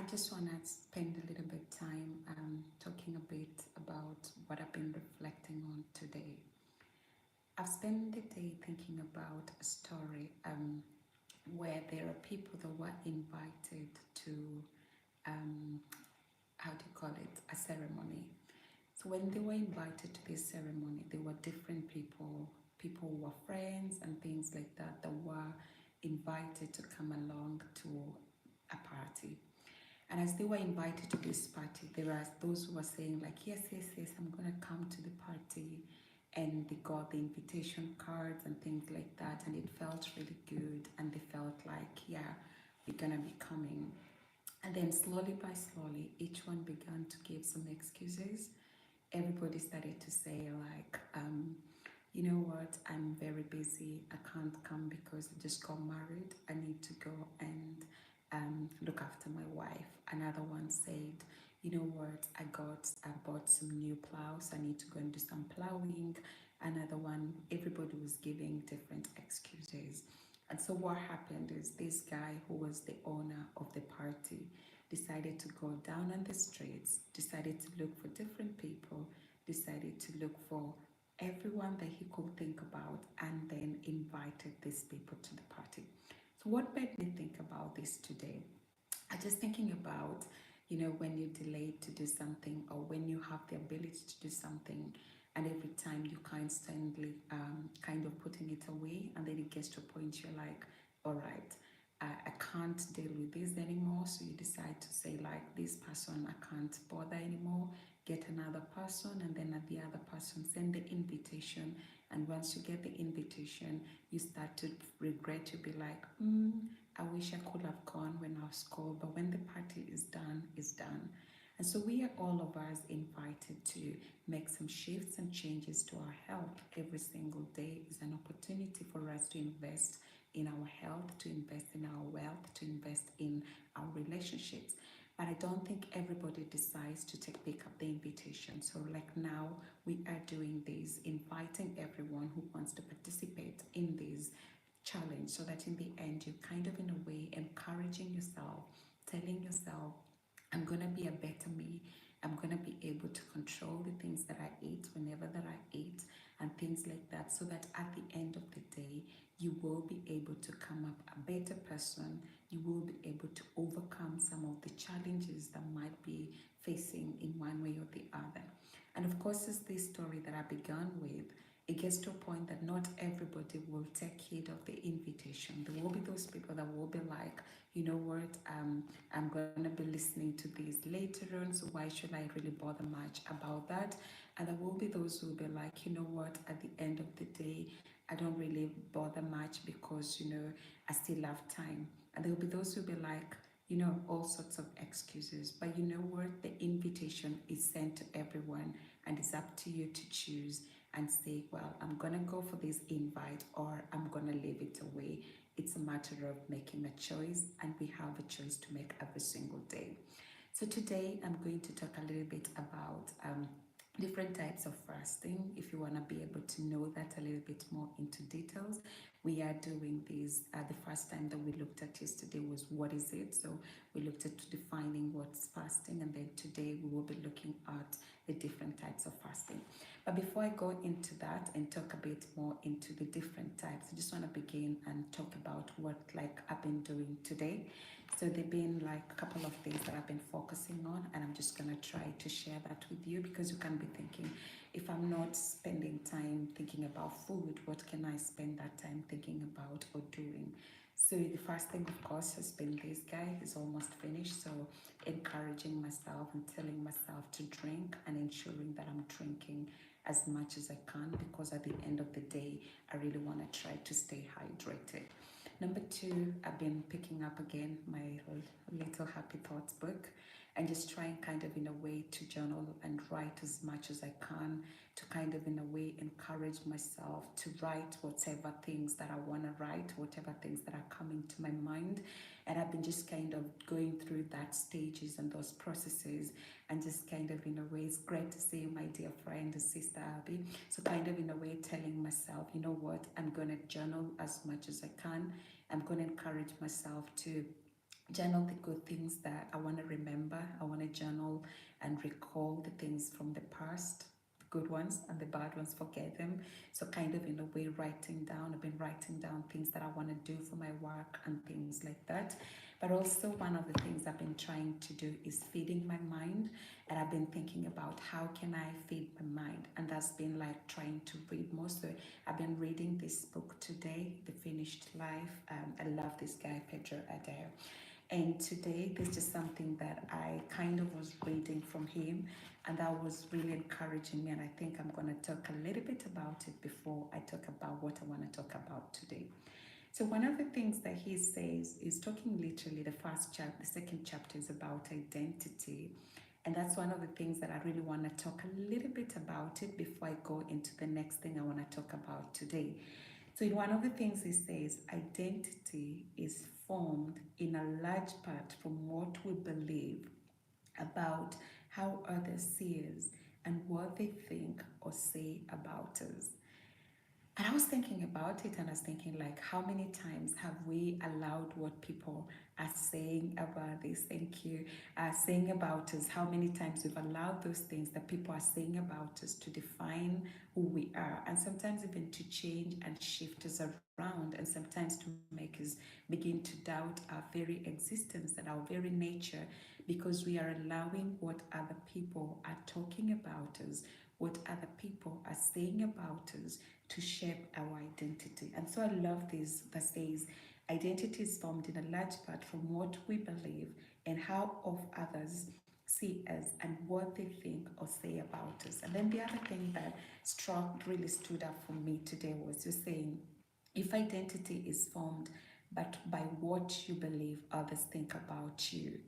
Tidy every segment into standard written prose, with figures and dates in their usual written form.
just want to spend a little bit time talking a bit about what I've been reflecting on today. I've spent the day thinking about a story where there are people that were invited to, how do you call it, a ceremony. So when they were invited to this ceremony, there were different people who were friends and things like that were invited to come along to a party. And as they were invited to this party, there are those who were saying like, yes, yes, yes, I'm going to come to the party. And they got the invitation cards and things like that. And it felt really good. And they felt like, yeah, we're going to be coming. And then slowly by slowly, each one began to give some excuses. Everybody started to say like, you know what, I'm very busy. I can't come because I just got married. I need to go and look after my wife. Another one said, you know what, I bought some new plows. I need to go and do some plowing. Another one, everybody was giving different excuses. And so what happened is this guy who was the owner of the party decided to go down on the streets, decided to look for different people, decided to look for everyone that he could think about, and then invited these people to the party. So what made me think about this today? I just thinking about, you know, when you're delayed to do something, or when you have the ability to do something, and every time you constantly kind of putting it away, and then it gets to a point you're like, all right, I can't deal with this anymore. So you decide to say like, this person, I can't bother anymore. Get another person, and then the other person send the invitation. And once you get the invitation, you start to regret. You'll be like, I wish I could have gone when I was called, but when the party is done, it's done. And so we are all of us invited to make some shifts and changes to our health. Every single day is an opportunity for us to invest in our health, to invest in our wealth, to invest in our relationships. But I don't think everybody decides to pick up the invitation. So like now we are doing this, inviting everyone who wants to participate in this challenge, so that in the end you're kind of in a way encouraging yourself, telling yourself, I'm going to be a better me. I'm going to be able to control the things that I eat whenever that I eat, and things like that, so that at the end of the day, you will be able to come up a better person. You will be able to overcome some of the challenges that might be facing in one way or the other. And of course, it's this story that I began with. It gets to a point that not everybody will take heed of the invitation. There will be those people that will be like, you know what, I'm going to be listening to this later on, so why should I really bother much about that? And there will be those who will be like, you know what, at the end of the day, I don't really bother much because, you know, I still have time. And there will be those who will be like, you know, all sorts of excuses. But you know what, the invitation is sent to everyone, and it's up to you to choose and say, well, I'm going to go for this invite, or I'm going to leave it away. It's a matter of making a choice, and we have a choice to make every single day. So today I'm going to talk a little bit about different types of fasting. If you want to be able to know that a little bit more into details, we are doing this. The first time that we looked at yesterday was what is it? So we looked at defining what's fasting, and then today we will be looking at the different types of fasting. But before I go into that and talk a bit more into the different types, I just want to begin and talk about what like I've been doing today. So there've been like a couple of things that I've been focusing on, and I'm just gonna try to share that with you, because you can be thinking, if I'm not spending time thinking about food, what can I spend that time thinking about or doing? So the first thing, of course, has been this guy is almost finished. So encouraging myself and telling myself to drink, and ensuring that I'm drinking as much as I can, because at the end of the day, I really want to try to stay hydrated. Number two, I've been picking up again my little happy thoughts book, and just trying kind of in a way to journal and write as much as I can, to kind of in a way encourage myself to write whatever things that I want to write, whatever things that are coming to my mind. And I've been just kind of going through that stages and those processes, and just kind of in a way, it's great to see my dear friend and sister Abby. So kind of in a way telling myself, you know what, I'm going to journal as much as I can. I'm going to encourage myself to journal the good things that I want to remember. I want to journal and recall the things from the past, the good ones and the bad ones, forget them. So kind of in a way writing down, I've been writing down things that I want to do for my work and things like that. But also one of the things I've been trying to do is feeding my mind. And I've been thinking about how can I feed my mind? And that's been like trying to read more. So I've been reading this book today, The Finished Life. I love this guy, Pedro Adair. And today, this is something that I kind of was reading from him, and that was really encouraging me. And I think I'm going to talk a little bit about it before I talk about what I want to talk about today. So one of the things that he says is talking literally, the first chapter, the second chapter is about identity. And that's one of the things that I really want to talk a little bit about it before I go into the next thing I want to talk about today. So in one of the things he says, identity is formed in a large part from what we believe about how others see us and what they think or say about us. And I was thinking about it, and I was thinking, like, how many times have we allowed what people are saying about this? Thank you. Saying about us, how many times we've allowed those things that people are saying about us to define who we are, and sometimes even to change and shift us around, and sometimes to make us begin to doubt our very existence and our very nature, because we are allowing what other people are talking about us, what other people are saying about us, to shape our identity. And so I love this that says identity is formed in a large part from what we believe and how of others see us and what they think or say about us. And then the other thing that really stood up for me today was just saying, if identity is formed but by what you believe others think about you,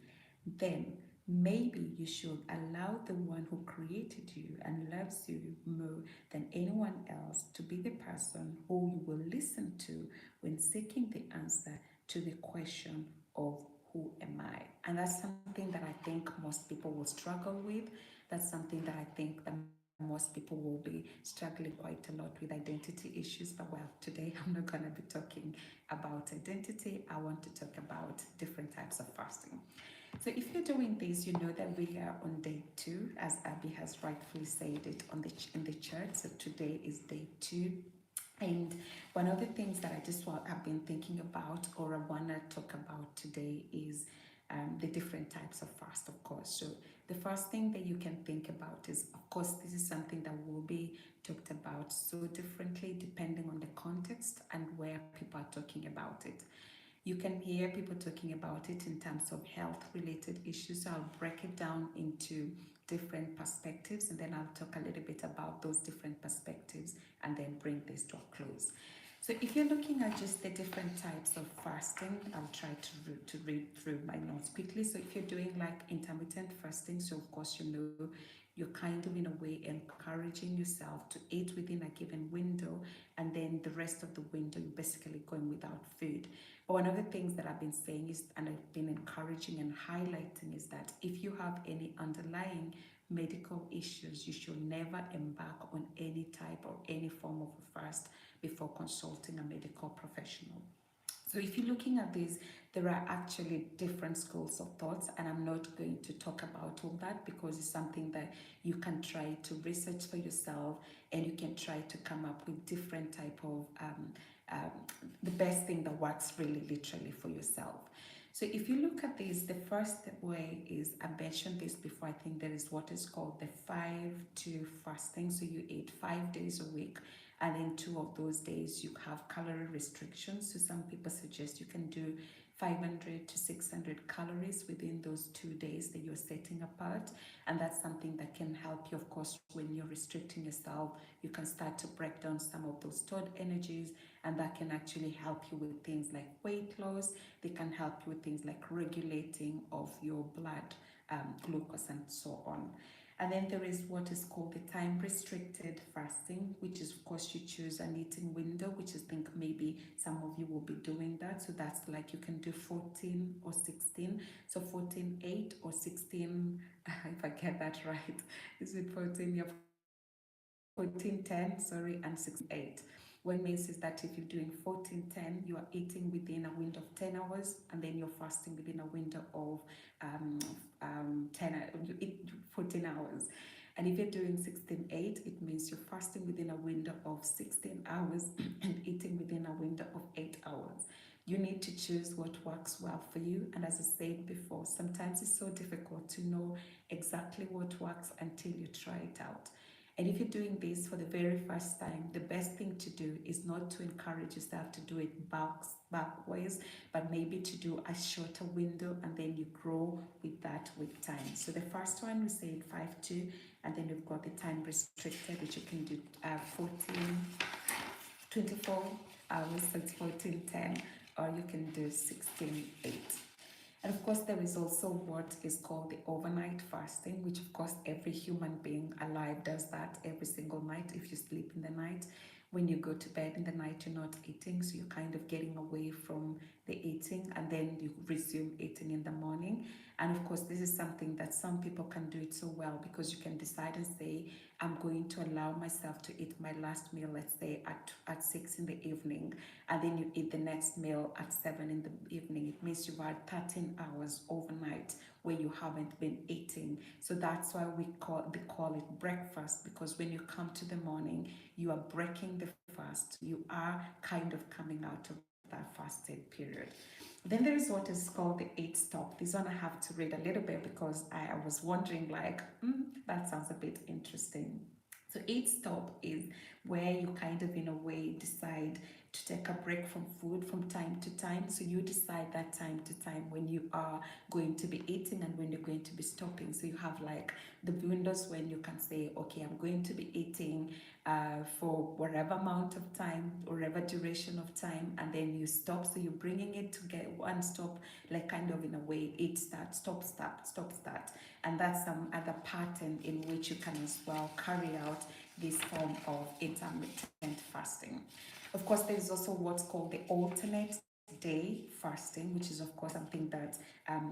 then maybe you should allow the one who created you and loves you more than anyone else to be the person who you will listen to when seeking the answer to the question of who am I? And that's something that I think most people will struggle with. That's something that I think that most people will be struggling quite a lot with, identity issues. But well, today I'm not going to be talking about identity. I want to talk about different types of fasting. So if you're doing this, you know that we are on day 2, as Abby has rightfully said it on in the chart. So today is day 2. And one of the things that I've been thinking about, or I want to talk about today, is the different types of fast, of course. So the first thing that you can think about is, of course, this is something that will be talked about so differently depending on the context and where people are talking about it. You can hear people talking about it in terms of health related issues. So I'll break it down into different perspectives, and then I'll talk a little bit about those different perspectives and then bring this to a close. So if you're looking at just the different types of fasting, I'll try to read through my notes quickly. So if you're doing like intermittent fasting, so of course you know you're kind of in a way encouraging yourself to eat within a given window, and then the rest of the window you're basically going without food. But one of the things that I've been saying is, and I've been encouraging and highlighting, is that if you have any underlying medical issues, you should never embark on any type or any form of a fast before consulting a medical professional. So if you're looking at this, there are actually different schools of thoughts, and I'm not going to talk about all that because it's something that you can try to research for yourself, and you can try to come up with different type of the best thing that works really literally for yourself. So if you look at this, the first way is, I mentioned this before, I think there is what is called the 5-2 fasting. So you eat 5 days a week, and in 2 of those days you have calorie restrictions. So some people suggest you can do 500 to 600 calories within those 2 days that you're setting apart, and that's something that can help you. Of course, when you're restricting yourself, you can start to break down some of those stored energies, and that can actually help you with things like weight loss. They can help you with things like regulating of your blood glucose and so on. And then there is what is called the time restricted fasting, which is, of course, you choose an eating window, which I think maybe some of you will be doing that. So that's like you can do 14 or 16. So 14-8 or 16, if I get that right, is it 14? Yeah, 14-10, sorry, and 16-8. What means is that if you're doing 14-10, you are eating within a window of 10 hours, and then you're fasting within a window of 14 hours. And if you're doing 16-8, it means you're fasting within a window of 16 hours and eating within a window of 8 hours. You need to choose what works well for you. And as I said before, sometimes it's so difficult to know exactly what works until you try it out. And if you're doing this for the very first time, the best thing to do is not to encourage yourself to do it backwards, but maybe to do a shorter window, and then you grow with that with time. So the first one, we say 5-2, and then you've got the time restricted, which you can do 24 hours, so it's 14-10, or you can do 16-8. And of course, there is also what is called the overnight fasting, which of course every human being alive does that every single night. If you sleep in the night, when you go to bed in the night, you're not eating, so you're kind of getting away from the eating, and then you resume eating in the morning. And of course, this is something that some people can do it so well, because you can decide and say, I'm going to allow myself to eat my last meal, let's say at 6 in the evening, and then you eat the next meal at 7 in the evening. It means you've had 13 hours overnight where you haven't been eating. So that's why they call it breakfast, because when you come to the morning, you are breaking the fast. You are kind of coming out of that fasted period. Then there is what is called the 8 stop. This one I have to read a little bit, because I was wondering, like, that sounds a bit interesting. So 8 stop is where you kind of in a way decide to take a break from food from time to time. So you decide that time to time when you are going to be eating and when you're going to be stopping. So you have like the windows when you can say, okay, I'm going to be eating for whatever amount of time, whatever duration of time, and then you stop. So you're bringing it to get one stop, like kind of in a way, eat, start, stop, start, stop, start. And that's some other pattern in which you can as well carry out this form of intermittent fasting. Of course, there is also what's called the alternate day fasting, which is of course something that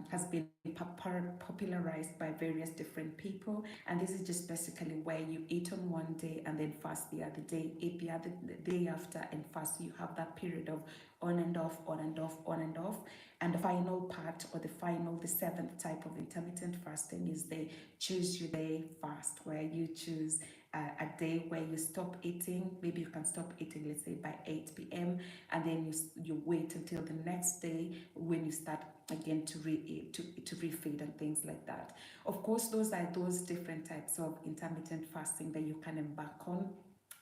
has been popularized by various different people. And this is just basically where you eat on one day and then fast the other day, eat the other the day after and fast. So you have that period of on and off, on and off, on and off. And the final part, or the seventh type of intermittent fasting, is the choose your day fast, where you choose a day where you stop eating. Maybe you can stop eating, let's say by 8 p.m. and then you wait until the next day when you start again to refeed and things like that. Of course, those are those different types of intermittent fasting that you can embark on.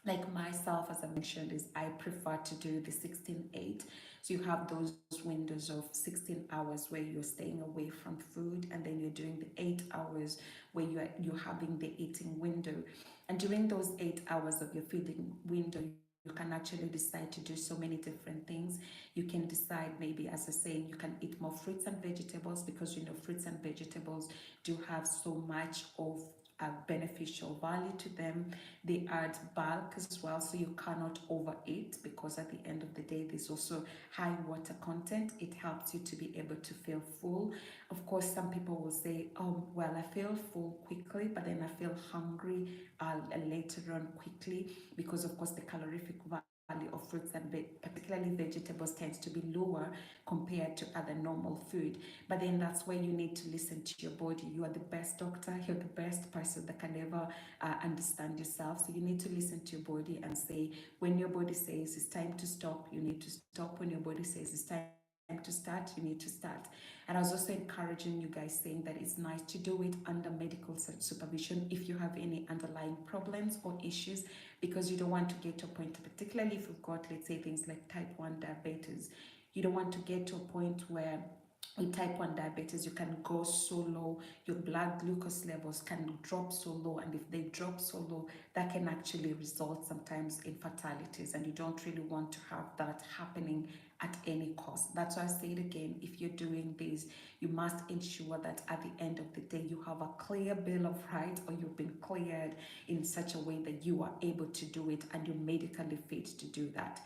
Like myself, as I mentioned, is I prefer to do the 16-8. So you have those windows of 16 hours where you're staying away from food, and then you're doing the 8 hours where you're having the eating window. And during those 8 hours of your feeding window, you can actually decide to do so many different things. You can decide, maybe as I say, you can eat more fruits and vegetables, because you know fruits and vegetables do have so much of beneficial value to them. They add bulk as well, so you cannot overeat, because at the end of the day there's also high water content. It helps you to be able to feel full. Of course, some people will say, oh well, I feel full quickly, but then I feel hungry later on quickly, because of course the calorific value of fruits and particularly vegetables tends to be lower compared to other normal food. But then that's where you need to listen to your body. You are the best doctor, you're the best person that can ever understand yourself. So you need to listen to your body and say, when your body says it's time to stop, you need to stop. When your body says it's time to start, you need to start. And I was also encouraging you guys, saying that it's nice to do it under medical supervision if you have any underlying problems or issues, because you don't want to get to a point, particularly if you've got, let's say, things like type 1 diabetes. You don't want to get to a point where with type 1 diabetes, you can go so low, your blood glucose levels can drop so low, and if they drop so low, that can actually result sometimes in fatalities, and you don't really want to have that happening at any cost. That's why I say it again, if you're doing this, you must ensure that at the end of the day, you have a clear bill of rights, or you've been cleared in such a way that you are able to do it and you're medically fit to do that.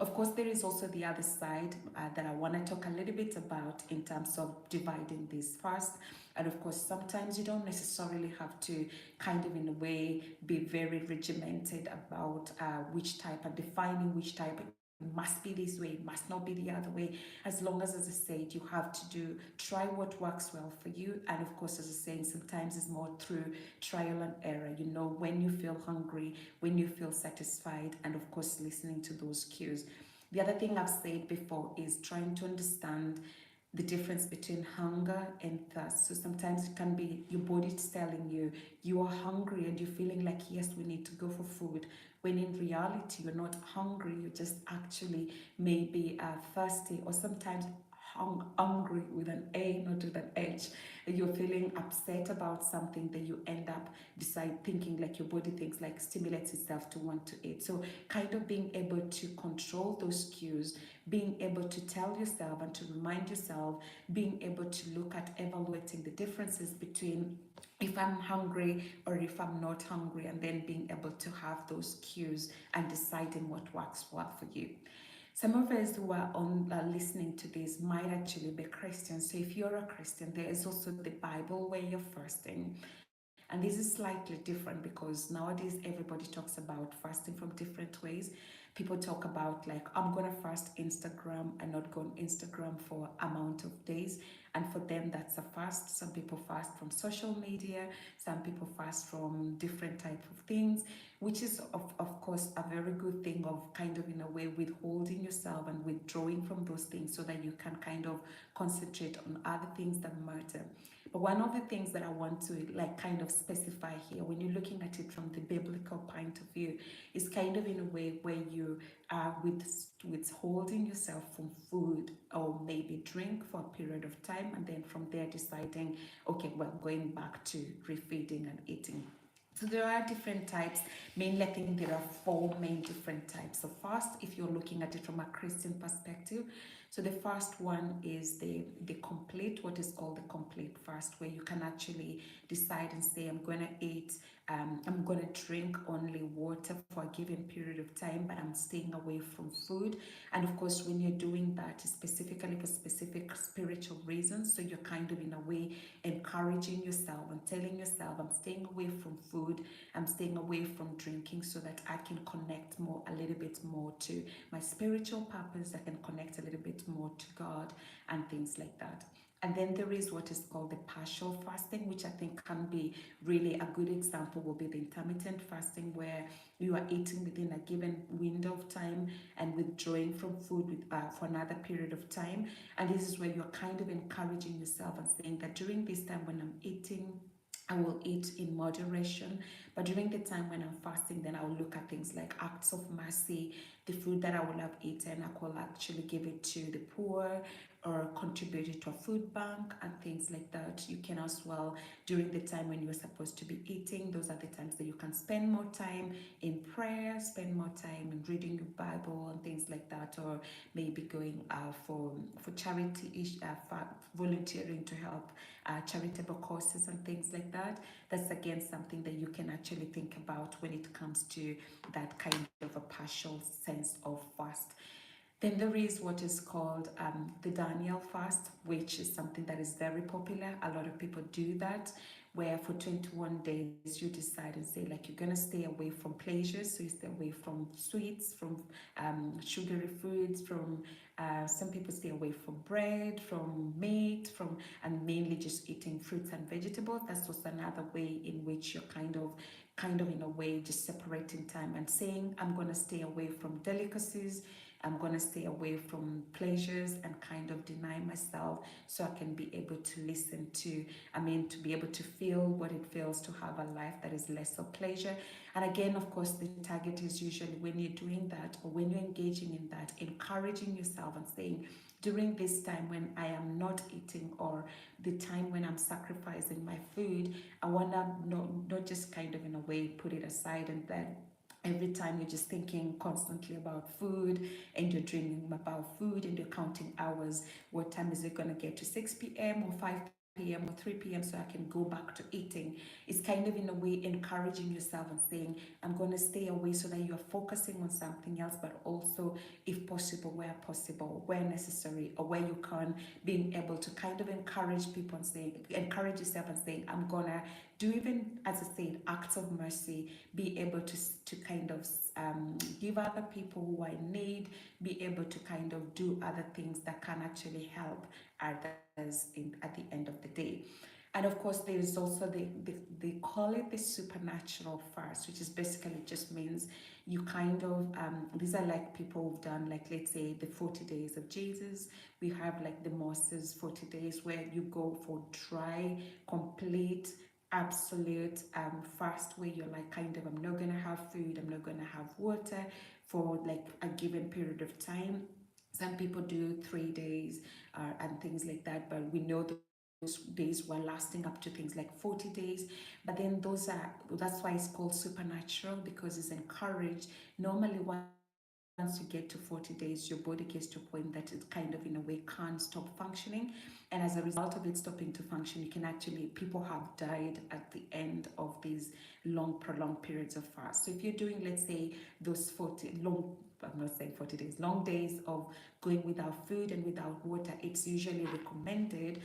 Of course, there is also the other side that I want to talk a little bit about in terms of dividing this fast. And of course, sometimes you don't necessarily have to kind of in a way be very regimented about which type and defining which type. It must be this way, it must not be the other way. As long as I said, you have to try what works well for you. And of course, as I saying, sometimes it's more through trial and error. You know, when you feel hungry, when you feel satisfied, and of course, listening to those cues. The other thing I've said before is trying to understand the difference between hunger and thirst. So sometimes it can be your body's telling you you are hungry and you're feeling like, yes, we need to go for food. When in reality, you're not hungry, you're just actually maybe thirsty, or sometimes hungry with an A, not with an H. You're feeling upset about something that you end up decide thinking like your body thinks like stimulates itself to want to eat. So kind of being able to control those cues, being able to tell yourself and to remind yourself, being able to look at evaluating the differences between if I'm hungry or if I'm not hungry, and then being able to have those cues and deciding what works well for you. Some of us who are on listening to this might actually be Christians. So if you're a Christian, there is also the Bible way of fasting. And this is slightly different because nowadays everybody talks about fasting from different ways. People talk about like, I'm gonna fast Instagram and not go on Instagram for amount of days. And for them, that's a fast. Some people fast from social media, some people fast from different type of things, which is of course a very good thing of kind of in a way withholding yourself and withdrawing from those things so that you can kind of concentrate on other things that matter. But one of the things that I want to like kind of specify here, when you're looking at it from the biblical point of view, is kind of in a way where you are withholding yourself from food or maybe drink for a period of time, and then from there deciding, okay, well, going back to refeeding and eating. So there are different types. Mainly, I think there are four main different types of fast if you're looking at it from a Christian perspective. So the first one is the complete, what is called the complete fast, where you can actually decide and say, I'm going to eat, I'm going to drink only water for a given period of time, but I'm staying away from food. And of course, when you're doing that, it's specifically for specific spiritual reasons. So you're kind of in a way encouraging yourself and telling yourself, I'm staying away from food, I'm staying away from drinking so that I can connect more, a little bit more to my spiritual purpose. I can connect a little bit more to God and things like that. And then there is what is called the partial fasting, which I think can be really a good example will be the intermittent fasting, where you are eating within a given window of time and withdrawing from food for another period of time. And this is where you're kind of encouraging yourself and saying that during this time when I'm eating, I will eat in moderation, but during the time when I'm fasting, then I will look at things like acts of mercy. The food that I will have eaten, I will actually give it to the poor or contribute it to a food bank and things like that. You can as well, during the time when you're supposed to be eating, those are the times that you can spend more time in prayer, spend more time in reading your Bible and things like that, or maybe going for charity, volunteering to help charitable causes and things like that. That's again something that you can actually think about when it comes to that kind of a partial sense of fast. Then there is what is called the Daniel fast, which is something that is very popular. A lot of people do that, where for 21 days you decide and say like you're going to stay away from pleasures. So you stay away from sweets, from sugary foods, from some people stay away from bread, from meat, and mainly just eating fruits and vegetables. That's also another way in which you're kind of in a way just separating time and saying, I'm going to stay away from delicacies, I'm going to stay away from pleasures and kind of deny myself so I can be able to listen to, to be able to feel what it feels to have a life that is less of pleasure. And again, of course, the target is usually when you're doing that or when you're engaging in that, encouraging yourself and saying, during this time when I am not eating, or the time when I'm sacrificing my food, I want to not just kind of in a way put it aside and then every time you're just thinking constantly about food and you're dreaming about food and you're counting hours. What time is it going to get to 6 p.m. or 5 p.m. or 3 p.m. so I can go back to eating. It's kind of in a way encouraging yourself and saying, I'm going to stay away so that you're focusing on something else, but also, if possible, where necessary, or where you can, being able to kind of encourage people and saying, encourage yourself and saying, I'm going to do, even as I said, acts of mercy, be able to kind of give other people who are in need, be able to kind of do other things that can actually help others at the end of the day. And of course, there is also they call it the supernatural fast, which is basically just means you kind of, these are like people who've done, like, let's say, the 40 days of Jesus. We have like the Moses 40 days where you go for dry, complete, absolute fast, where you're like, kind of, I'm not going to have food, I'm not going to have water for like a given period of time. Some people do 3 days and things like that, but we know those days were lasting up to things like 40 days. But then that's why it's called supernatural, because it's encouraged. Normally, once you get to 40 days, your body gets to a point that it kind of, in a way, can't stop functioning. And as a result of it stopping to function, you can actually, people have died at the end of these long, prolonged periods of fast. So if you're doing, let's say, those 40 long, I'm not saying 40 days, long days of going without food and without water, it's usually recommended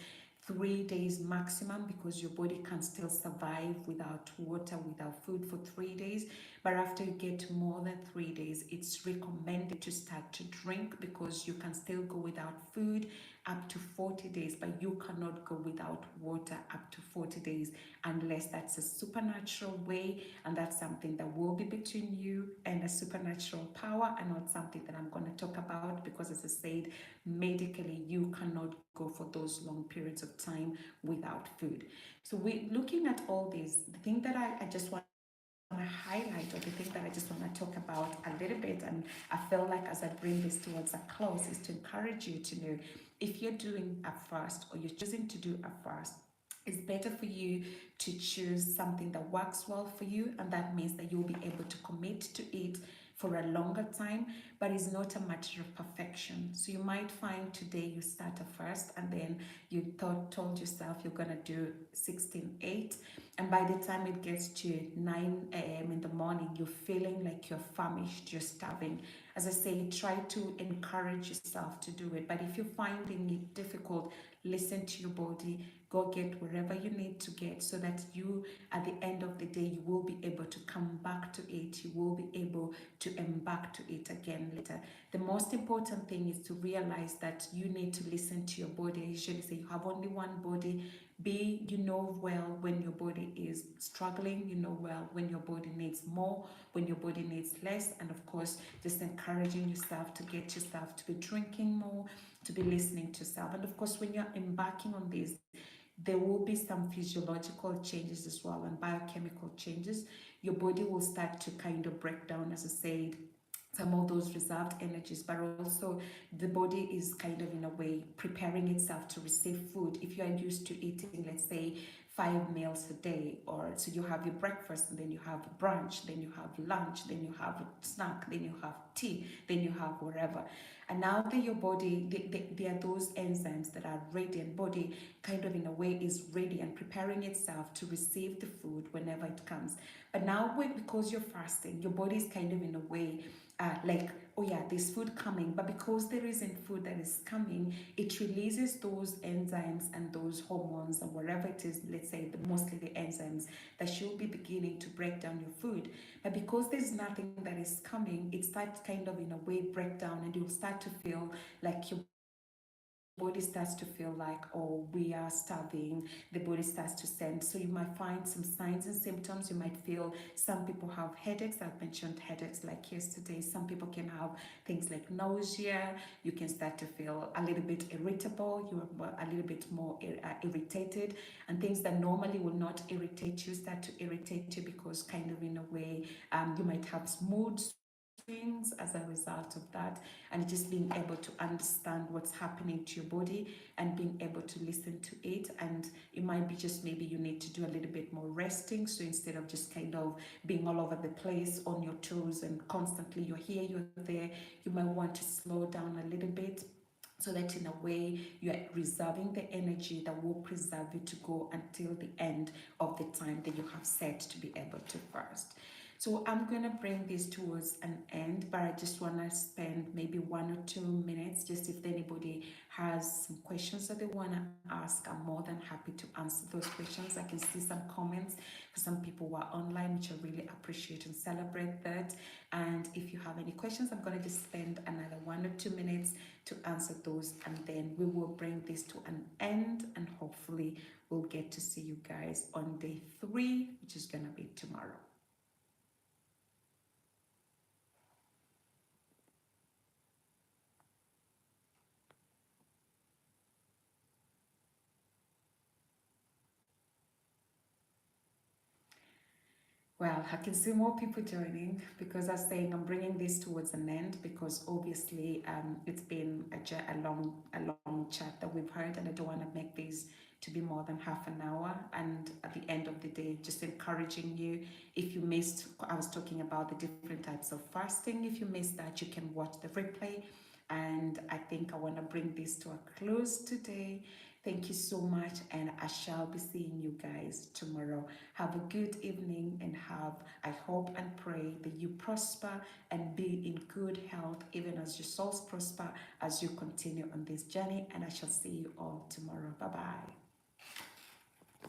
3 days maximum, because your body can still survive without water, without food for 3 days. But after you get more than 3 days, it's recommended to start to drink, because you can still go without food up to 40 days, but you cannot go without water up to 40 days unless that's a supernatural way, and that's something that will be between you and a supernatural power, and not something that I'm going to talk about, because, as I said, medically you cannot go for those long periods of time without food. So we're looking at all these. The thing that I just want to highlight, or the thing that I just want to talk about a little bit, and I feel like as I bring this towards a close, is to encourage you to know, if you're doing a fast or you're choosing to do a fast, it's better for you to choose something that works well for you, and that means that you'll be able to commit to it for a longer time, but it's not a matter of perfection. So you might find today you start a fast, and then you told yourself you're gonna do 16-8, and by the time it gets to 9 a.m. in the morning, you're feeling like you're famished, you're starving. As I say, try to encourage yourself to do it, but if you're finding it difficult, listen to your body, go get wherever you need to get, so that you, at the end of the day, you will be able to come back to it, you will be able to embark to it again later. The most important thing is to realize that you need to listen to your body. I usually say you have only one body. You know well when your body is struggling, you know well when your body needs more, when your body needs less, and of course, just encouraging yourself to get yourself to be drinking more, to be listening to yourself. And of course, when you're embarking on this, there will be some physiological changes as well, and biochemical changes. Your body will start to kind of break down, as I said, some of those reserved energies, but also the body is kind of, in a way, preparing itself to receive food. If you are used to eating, let's say, 5 meals a day, or so you have your breakfast, and then you have brunch, then you have lunch, then you have a snack, then you have tea, then you have whatever. And now that your body, there are those enzymes that are ready, and body kind of, in a way, is ready and preparing itself to receive the food whenever it comes. But now, because you're fasting, your body is kind of, in a way, like, oh yeah, there's food coming, but because there isn't food that is coming, it releases those enzymes and those hormones and whatever it is, let's say mostly the enzymes that should be beginning to break down your food. But because there's nothing that is coming, it starts kind of, in a way, break down, and you'll start to feel like your body starts to feel like, oh, we are starving. The body starts to send. So you might find some signs and symptoms. You might feel, some people have headaches. I've mentioned headaches like yesterday. Some people can have things like nausea. You can start to feel a little bit irritable. You're a little bit more irritated, and things that normally will not irritate you start to irritate you, because kind of, in a way, you might have mood swings as a result of that. And just being able to understand what's happening to your body and being able to listen to it. And it might be just, maybe you need to do a little bit more resting. So instead of just kind of being all over the place on your toes and constantly you're here, you're there, you might want to slow down a little bit. so that in a way you are reserving the energy that will preserve you to go until the end of the time that you have set to be able to fast. So I'm going to bring this towards an end, but I just want to spend maybe 1 or 2 minutes just if anybody has some questions that they want to ask. I'm more than happy to answer those questions. I can see some comments for some people who are online, which I really appreciate and celebrate that. And if you have any questions, I'm going to just spend another 1 or 2 minutes to answer those, and then we will bring this to an end, and hopefully we'll get to see you guys on day 3, which is going to be tomorrow. Well, I can see more people joining because I'm saying I'm bringing this towards an end, because obviously it's been a long chat that we've heard, and I don't want to make this to be more than half an hour. And at the end of the day, just encouraging you, if you missed, I was talking about the different types of fasting. If you missed that, you can watch the replay. And I think I want to bring this to a close today. Thank you so much, and I shall be seeing you guys tomorrow. Have a good evening, and I hope and pray that you prosper and be in good health, even as your souls prosper as you continue on this journey. And I shall see you all tomorrow. Bye bye.